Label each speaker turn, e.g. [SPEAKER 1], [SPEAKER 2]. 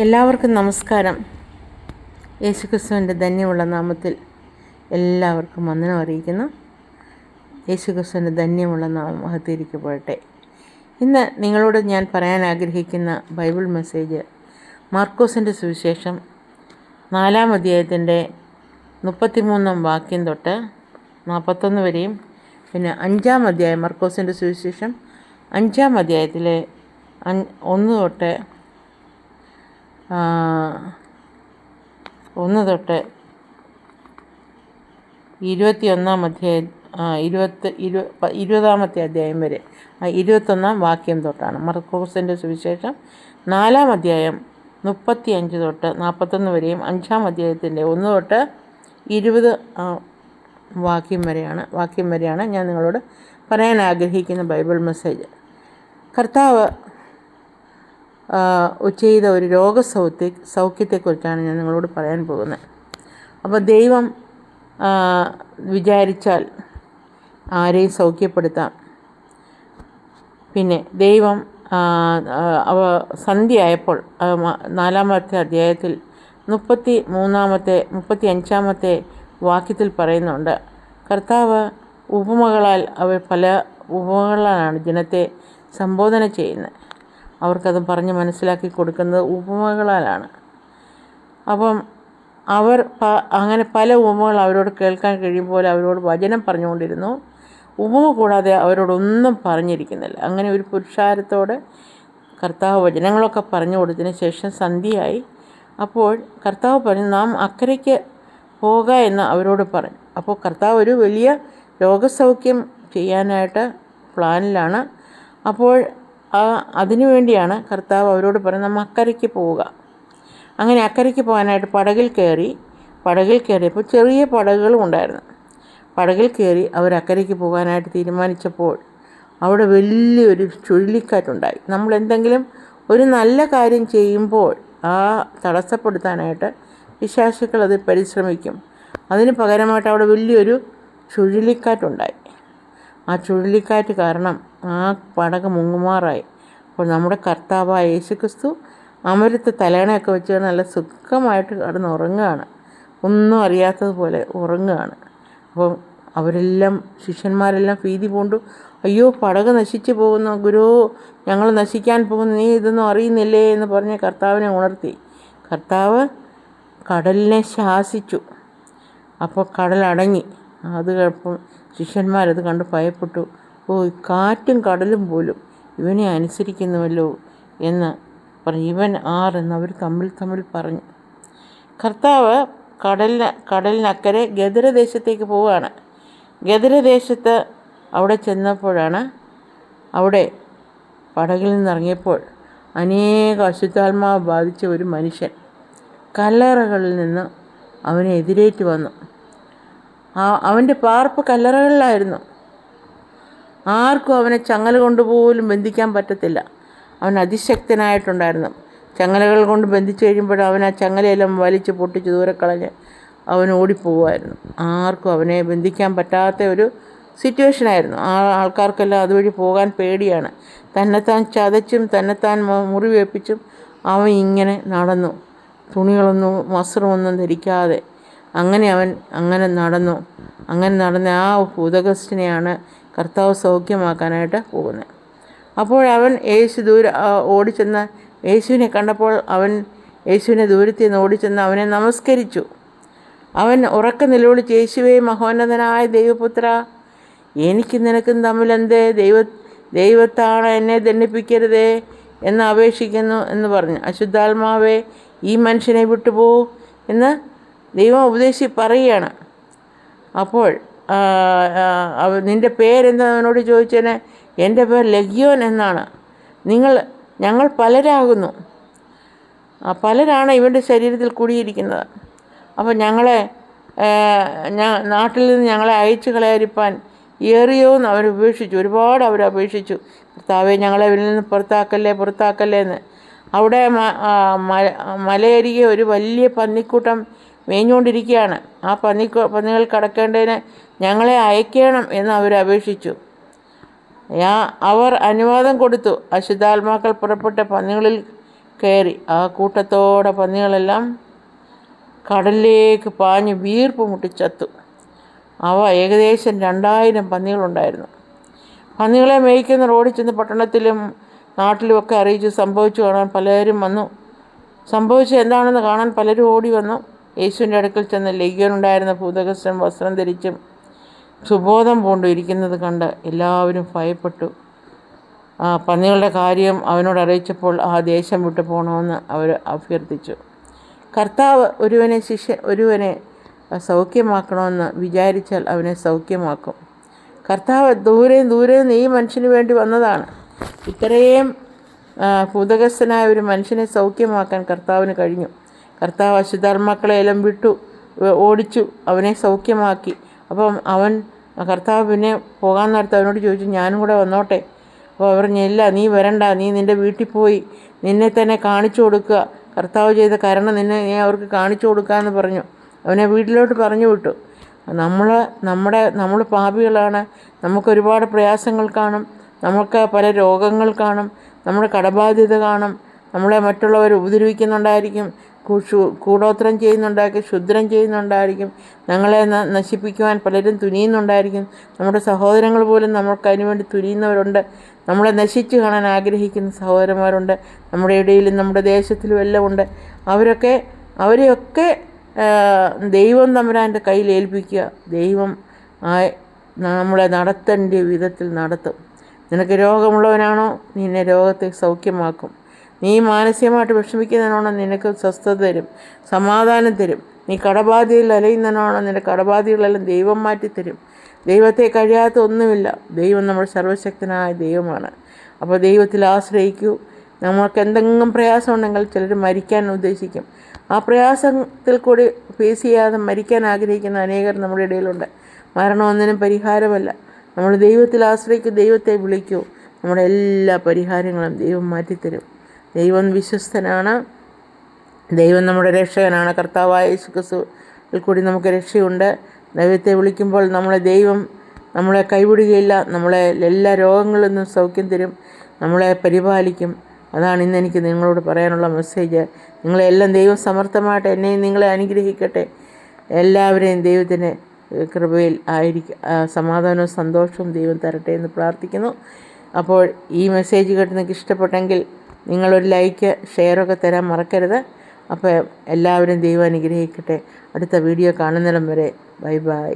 [SPEAKER 1] എല്ലാവർക്കും നമസ്കാരം. യേശുക്രിസ്തുവിൻ്റെ ധന്യമുള്ള നാമത്തിൽ എല്ലാവർക്കും വന്ദനം അറിയിക്കുന്നു. യേശുക്രിസ്തുവിൻ്റെ ധന്യമുള്ള നാമം മഹത്വീകരിക്കപ്പെടട്ടെ. ഇന്ന് നിങ്ങളോട് ഞാൻ പറയാൻ ആഗ്രഹിക്കുന്ന ബൈബിൾ മെസ്സേജ് മാർക്കോസിൻ്റെ സുവിശേഷം 4-ാം അധ്യായത്തിൻ്റെ 33-ാം വാക്യം തൊട്ട് 41 വരെയും, പിന്നെ 5-ാം അധ്യായം മാർക്കോസിൻ്റെ സുവിശേഷം 5-ാം അധ്യായത്തിലെ 1 തൊട്ട് 20-ാമത്തെ അധ്യായം വരെ, 21-ാം വാക്യം തൊട്ടാണ്. മർക്കോസിൻ്റെ സുവിശേഷം 4-ാം അധ്യായം 35 തൊട്ട് 41 വരെയും, 5-ാം അധ്യായത്തിൻ്റെ 1 തൊട്ട് 20 വാക്യം വരെയാണ് ഞാൻ നിങ്ങളോട് പറയാൻ ആഗ്രഹിക്കുന്ന ബൈബിൾ മെസ്സേജ്. കർത്താവ് ചെയ്ത ഒരു സൗഖ്യത്തെക്കുറിച്ചാണ് ഞാൻ നിങ്ങളോട് പറയാൻ പോകുന്നത്. അപ്പോൾ ദൈവം വിചാരിച്ചാൽ ആരെയും സൗഖ്യപ്പെടുത്താം. പിന്നെ ദൈവം സന്ധ്യയായപ്പോൾ 4-ാമത്തെ അധ്യായത്തിൽ 35-ാമത്തെ വാക്യത്തിൽ പറയുന്നുണ്ട്, കർത്താവ് പല ഉപമകളാലാണ് ജനത്തെ സംബോധന ചെയ്യുന്നത്. അവർക്കത് പറഞ്ഞ് മനസ്സിലാക്കി കൊടുക്കുന്നത് ഉപമകളാലാണ്. അപ്പം അങ്ങനെ പല ഉപമകൾ അവരോട് കേൾക്കാൻ കഴിയുമ്പോൾ അവരോട് വചനം പറഞ്ഞുകൊണ്ടിരുന്നു. ഉപമ കൂടാതെ അവരോടൊന്നും പറഞ്ഞിരിക്കുന്നില്ല. അങ്ങനെ ഒരു പുരുഷാരത്തോട് കർത്താവ് വചനങ്ങളൊക്കെ പറഞ്ഞു കൊടുത്തതിന് ശേഷം സന്ധ്യയായി. അപ്പോൾ കർത്താവ് പറഞ്ഞു, നാം അക്കരയ്ക്ക് പോകുക എന്ന് അവരോട് പറഞ്ഞു. അപ്പോൾ കർത്താവ് ഒരു വലിയ രോഗസൗഖ്യം ചെയ്യാനായിട്ട് പ്ലാനിലാണ്. അപ്പോൾ അതിനു വേണ്ടിയാണ് കർത്താവ് അവരോട് പറയുന്നത്, നമ്മൾ അക്കരയ്ക്ക് പോവുക. അങ്ങനെ അക്കരയ്ക്ക് പോകാനായിട്ട് പടകിൽ കയറിയപ്പോൾ ചെറിയ പടകുകളും ഉണ്ടായിരുന്നു. പടകിൽ കയറി അവർ അക്കരയ്ക്ക് പോകാനായിട്ട് തീരുമാനിച്ചപ്പോൾ അവിടെ വലിയൊരു ചുഴലിക്കാറ്റുണ്ടായി. നമ്മൾ എന്തെങ്കിലും ഒരു നല്ല കാര്യം ചെയ്യുമ്പോൾ തടസ്സപ്പെടുത്താനായിട്ട് പിശാചുക്കൾ അത് പരിശ്രമിക്കും. അതിന് പകരമായിട്ട് അവിടെ വലിയൊരു ചുഴലിക്കാറ്റുണ്ടായി. ആ ചുഴലിക്കാറ്റ് കാരണം ആ പടക് മുങ്ങുമാറായി. അപ്പോൾ നമ്മുടെ കർത്താവായ യേശുക്രിസ്തു അമരത്ത് തലയണയൊക്കെ വെച്ച് നല്ല സുഖമായിട്ട് കിടന്ന് ഉറങ്ങുകയാണ്. ഒന്നും അറിയാത്തതുപോലെ ഉറങ്ങുകയാണ്. അപ്പോൾ ശിഷ്യന്മാരെല്ലാം ഭീതി പൂണ്ടു, അയ്യോ പടക് നശിച്ചു പോകുന്നു, ഗുരു ഞങ്ങൾ നശിക്കാൻ പോകുന്നു, നീ ഇതൊന്നും അറിയുന്നില്ലേ എന്ന് പറഞ്ഞ് കർത്താവിനെ ഉണർത്തി. കർത്താവ് കടലിനെ ശാസിച്ചു. അപ്പോൾ കടലടങ്ങി. അത് കേൾപ്പം ശിഷ്യന്മാരത് കണ്ട് ഭയപ്പെട്ടു. കാറ്റും കടലും പോലും ഇവനെ അനുസരിക്കുന്നുവല്ലോ എന്ന് പറഞ്ഞു. ഇവൻ എന്ന് അവർ തമ്മിൽ പറഞ്ഞു. കർത്താവ് കടലിനക്കരെ ഗദരദേശത്തേക്ക് പോവുകയാണ്. ഗദരദേശത്ത് അവിടെ ചെന്നപ്പോഴാണ്, അവിടെ പടകിൽ നിന്നിറങ്ങിയപ്പോൾ അനേക അശുദ്ധാത്മാവ് ബാധിച്ച ഒരു മനുഷ്യൻ കല്ലറകളിൽ നിന്ന് അവനെ എതിരേറ്റ് വന്നു. അവൻ്റെ പാർപ്പ് കല്ലറകളിലായിരുന്നു. ആർക്കും അവനെ ചങ്ങല കൊണ്ടുപോലും ബന്ധിക്കാൻ പറ്റത്തില്ല. അവൻ അതിശക്തനായിട്ടുണ്ടായിരുന്നു. ചങ്ങലകൾ കൊണ്ട് ബന്ധിച്ച് കഴിയുമ്പോൾ അവൻ ആ ചങ്ങലയെല്ലാം വലിച്ച് പൊട്ടിച്ച് ദൂരെ കളഞ്ഞ് അവൻ ഓടിപ്പോകുമായിരുന്നു. ആർക്കും അവനെ ബന്ധിക്കാൻ പറ്റാത്ത ഒരു സിറ്റുവേഷനായിരുന്നു. ആൾക്കാർക്കെല്ലാം അതുവഴി പോകാൻ പേടിയാണ്. തന്നെത്താൻ ചതച്ചും തന്നെത്താൻ മുറിവേൽപ്പിച്ചും അവൻ ഇങ്ങനെ നടന്നു. വസ്ത്രമൊന്നും ധരിക്കാതെ അങ്ങനെ നടന്നു. അങ്ങനെ നടന്ന ആ ഹുദകസ്റ്റിനെയാണ് കർത്താവ് സൗഖ്യമാക്കാനായിട്ട് പോകുന്നത്. അപ്പോൾ അവൻ ഓടിച്ചെന്ന് യേശുവിനെ കണ്ടപ്പോൾ അവൻ യേശുവിനെ ദൂരത്തിൽ നിന്ന് ഓടിച്ചെന്ന് അവനെ നമസ്കരിച്ചു. അവൻ ഉറക്ക നിലവിളിച്ച്, യേശുവേ മഹോന്നതനായ ദൈവപുത്ര, എനിക്ക് നിനക്കും തമ്മിലെന്തേ? ദൈവത്താണ് എന്നെ ദണ്ഡിപ്പിക്കരുതേ എന്ന് അപേക്ഷിക്കുന്നു എന്ന് പറഞ്ഞു. അശുദ്ധാത്മാവേ ഈ മനുഷ്യനെ വിട്ടുപോ എന്ന് ദൈവം പറയുകയാണ്. അപ്പോൾ നിൻ്റെ പേരെന്താണെന്ന് അവനോട് ചോദിച്ചതിന്, എൻ്റെ പേര് ലഗ്യോൻ എന്നാണ്. ഞങ്ങൾ പലരാകുന്നു. പലരാണ് ഇവൻ്റെ ശരീരത്തിൽ കൂടിയിരിക്കുന്നത്. അപ്പോൾ നാട്ടിൽ നിന്ന് ഞങ്ങളെ അയച്ചു കളയാതിരിപ്പാൻ ഏറിയോന്ന് ഒരുപാട് അവരപേക്ഷിച്ചു. കർത്താവേ ഞങ്ങളെ ഇവരിൽ നിന്ന് പുറത്താക്കല്ലേ എന്ന്. അവിടെ മലയരികെ ഒരു വലിയ പന്നിക്കൂട്ടം മേഞ്ഞുകൊണ്ടിരിക്കുകയാണ്. ആ പന്നികൾ കടക്കേണ്ടതിന് ഞങ്ങളെ അയക്കണം എന്ന് അവരപേക്ഷിച്ചു. അവർ അനുവാദം കൊടുത്തു. അശുദ്ധാത്മാക്കൾ പുറപ്പെട്ട പന്നികളിൽ കയറി. ആ കൂട്ടത്തോടെ പന്നികളെല്ലാം കടലിലേക്ക് പാഞ്ഞ് വീർപ്പ് മുട്ടിച്ചത്തു. അവ ഏകദേശം 2000 പന്നികളുണ്ടായിരുന്നു. പന്നികളെ മേയ്ക്കുന്ന റോഡിൽ ചെന്ന് പട്ടണത്തിലും നാട്ടിലുമൊക്കെ അറിയിച്ചു. സംഭവിച്ചു കാണാൻ പലരും വന്നു. സംഭവിച്ചത് എന്താണെന്ന് കാണാൻ പലരും ഓടി വന്നു. യേശുവിൻ്റെ അടുക്കൽ ചെന്ന് ലയ്യനുണ്ടായിരുന്ന ഭൂതഗ്രസ്തൻ വസ്ത്രം ധരിച്ചും സുബോധം പൂണ്ടും ഇരിക്കുന്നത് കണ്ട് എല്ലാവരും ഭയപ്പെട്ടു. പന്നികളുടെ കാര്യം അവനോട് അറിയിച്ചപ്പോൾ ആ ദേശം വിട്ടു പോകണമെന്ന് അവർ അഭ്യർത്ഥിച്ചു. കർത്താവ് ഒരുവനെ സൗഖ്യമാക്കണമെന്ന് വിചാരിച്ചാൽ അവനെ സൗഖ്യമാക്കും. കർത്താവ് ദൂരെ ഈ മനുഷ്യന് വേണ്ടി വന്നതാണ്. ഇത്രയും ഭൂതഗ്രസ്തനായ ഒരു മനുഷ്യനെ സൗഖ്യമാക്കാൻ കർത്താവിന് കഴിഞ്ഞു. കർത്താവ് അശുദ്ധാത്മാക്കളെ എല്ലാം ഓടിച്ചു അവനെ സൗഖ്യമാക്കി. അപ്പം കർത്താവ് പിന്നെ പോകാൻ നേരത്ത് അവനോട് ചോദിച്ചു, ഞാനും കൂടെ വന്നോട്ടെ? അപ്പോൾ അവർ ഇല്ല, നീ വരണ്ട, നീ നിൻ്റെ വീട്ടിൽ പോയി നിന്നെ തന്നെ കാണിച്ചു കൊടുക്കുക, കർത്താവ് ചെയ്ത കരുണ നീ അവർക്ക് കാണിച്ചു കൊടുക്കുക എന്ന് പറഞ്ഞു. അവനെ വീട്ടിലോട്ട് പറഞ്ഞു വിട്ടു. നമ്മൾ പാപികളാണ്. നമുക്കൊരുപാട് പ്രയാസങ്ങൾ കാണും, നമുക്ക് പല രോഗങ്ങൾ കാണും, നമ്മുടെ കടബാധ്യത കാണും, നമ്മളെ മറ്റുള്ളവർ ഉപദ്രവിക്കുന്നുണ്ടായിരിക്കും, കൂടോത്രം ചെയ്യുന്നുണ്ടായിരിക്കും, ക്ഷുദ്രം ചെയ്യുന്നുണ്ടായിരിക്കും, ഞങ്ങളെ നശിപ്പിക്കുവാൻ പലരും തുനിയുന്നുണ്ടായിരിക്കും. നമ്മുടെ സഹോദരങ്ങൾ പോലും നമുക്ക് അതിനുവേണ്ടി തുനിയുന്നവരുണ്ട്. നമ്മളെ നശിച്ചു കാണാൻ ആഗ്രഹിക്കുന്ന സഹോദരന്മാരുണ്ട്. നമ്മുടെ ഇടയിലും നമ്മുടെ ദേശത്തിലും എല്ലാം ഉണ്ട്. അവരെയൊക്കെ ദൈവം തമ്പുരാൻ്റെ കയ്യിൽ ഏൽപ്പിക്കുക. ദൈവം നമ്മളെ നടത്തേണ്ട വിധത്തിൽ നടത്തും. നിനക്ക് രോഗമുള്ളവനാണോ, നിന്നെ രോഗത്തെ സൗഖ്യമാക്കും. നീ മാനസികമായിട്ട് വിഷമിക്കുന്നതിനാണോ, നിനക്ക് സ്വസ്ഥത തരും, സമാധാനം തരും. നീ കടബാധ്യതയിൽ അലയുന്നതിനാണോ, നിന്റെ കടബാധ്യതകളെല്ലാം ദൈവം മാറ്റിത്തരും. ദൈവത്തെ കഴിയാത്ത ഒന്നുമില്ല. ദൈവം നമ്മുടെ സർവ്വശക്തനായ ദൈവമാണ്. അപ്പോൾ ദൈവത്തിൽ ആശ്രയിക്കൂ. നമുക്ക് എന്തെങ്കിലും പ്രയാസമുണ്ടെങ്കിൽ ചിലർ മരിക്കാൻ ഉദ്ദേശിക്കും. ആ പ്രയാസത്തിൽ കൂടി ഫേസ് ചെയ്യാതെ മരിക്കാൻ ആഗ്രഹിക്കുന്ന അനേകർ നമ്മുടെ ഇടയിലുണ്ട്. മരണം ഒന്നിനും പരിഹാരമല്ല. നമ്മൾ ദൈവത്തിൽ ആശ്രയിക്കൂ, ദൈവത്തെ വിളിക്കൂ. നമ്മുടെ എല്ലാ പരിഹാരങ്ങളും ദൈവം മാറ്റിത്തരും. ദൈവം വിശ്വസ്തനാണ്. ദൈവം നമ്മുടെ രക്ഷകനാണ്. കർത്താവായ യേശു ക്രിസ്തുവിൽ കൂടി നമുക്ക് രക്ഷയുണ്ട്. ദൈവത്തെ വിളിക്കുമ്പോൾ ദൈവം നമ്മളെ കൈവിടുകയില്ല. നമ്മളെ എല്ലാ രോഗങ്ങളിൽ നിന്നും സൗഖ്യം തരും, നമ്മളെ പരിപാലിക്കും. അതാണ് ഇന്ന് എനിക്ക് നിങ്ങളോട് പറയാനുള്ള മെസ്സേജ്. നിങ്ങളെല്ലാം ദൈവം സമർത്ഥമായിട്ട് എന്നെയും നിങ്ങളെ അനുഗ്രഹിക്കട്ടെ. എല്ലാവരെയും ദൈവത്തിൻ്റെ കൃപയിൽ സമാധാനവും സന്തോഷവും ദൈവം തരട്ടെ എന്ന് പ്രാർത്ഥിക്കുന്നു. അപ്പോൾ ഈ മെസ്സേജ് കേട്ട് നിങ്ങൾക്ക് ഇഷ്ടപ്പെട്ടെങ്കിൽ നിങ്ങളൊരു ലൈക്ക് ഷെയറൊക്കെ തരാൻ മറക്കരുത്. അപ്പോൾ എല്ലാവരും ദൈവം അനുഗ്രഹിക്കട്ടെ. അടുത്ത വീഡിയോ കാണുന്നിടം വരെ ബൈ ബൈ.